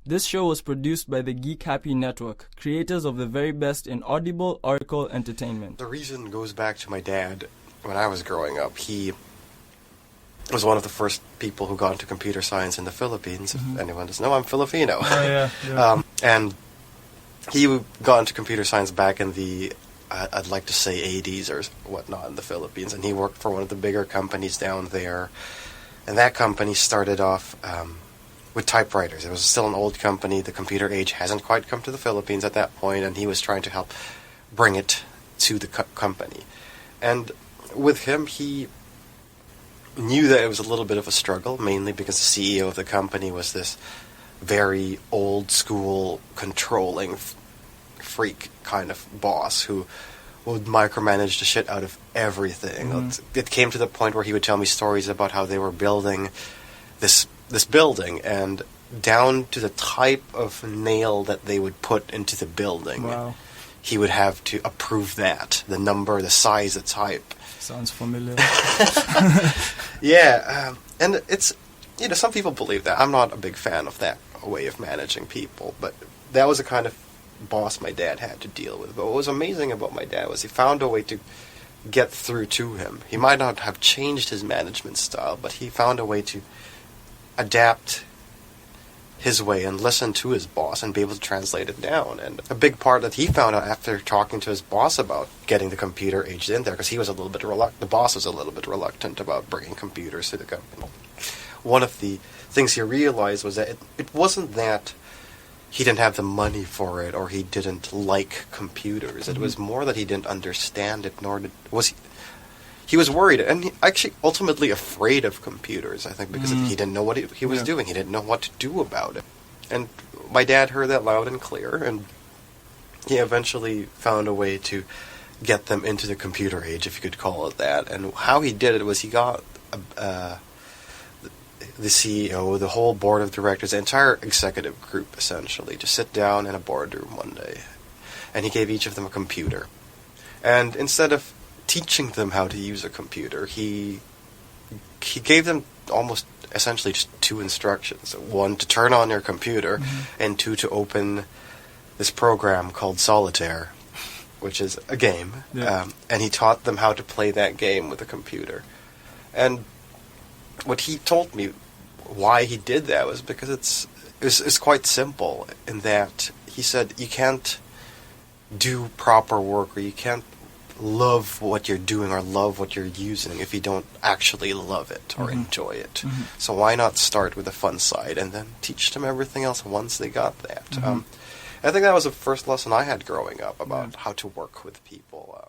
This show was produced by the Geek Happy Network, creators of the very best in audible oracle entertainment. The reason goes back to my dad. When I was growing up, he was one of the first people who got into computer science in the Philippines. If anyone doesn't know, I'm Filipino. Oh, yeah. And he got into computer science back in the, I'd like to say 80s or whatnot in the Philippines, and he worked for one of the bigger companies down there. And that company started off with typewriters. It was still an old company. The computer age hasn't quite come to the Philippines at that point, and he was trying to help bring it to the company. And with him, he knew that it was a little bit of a struggle, mainly because the CEO of the company was this very old-school, controlling freak kind of boss who would micromanage the shit out of everything. It came to the point where he would tell me stories about how they were building this building, and down to the type of nail that they would put into the building. Wow. He would have to approve that, the number, the size, the type. Sounds familiar. Yeah, and it's, some people believe that. I'm not a big fan of that way of managing people, but that was the kind of boss my dad had to deal with. But what was amazing about my dad was he found a way to get through to him. He might not have changed his management style, but he found a way to adapt his way and listen to his boss and be able to translate it down. And a big part that he found out after talking to his boss about getting the computer age in there, because he was a little bit reluctant, the boss was a little bit reluctant about bringing computers to the company. One of the things he realized was that it wasn't that he didn't have the money for it or he didn't like computers. It was more that he didn't understand it, nor he was worried, and actually ultimately afraid of computers, I think, because he didn't know what he was doing. He didn't know what to do about it. And my dad heard that loud and clear, and he eventually found a way to get them into the computer age, if you could call it that. And how he did it was he got the CEO, the whole board of directors, the entire executive group, essentially, to sit down in a boardroom one day. And he gave each of them a computer. And instead of teaching them how to use a computer, he gave them almost essentially just two instructions. One, to turn on your computer, and two, to open this program called Solitaire, which is a game. Yeah. And he taught them how to play that game with a computer. And what he told me why he did that was because it's quite simple, in that he said you can't do proper work, or you can't love what you're doing or love what you're using if you don't actually love it or enjoy it. So why not start with the fun side and then teach them everything else once they got that? I think that was the first lesson I had growing up about how to work with people.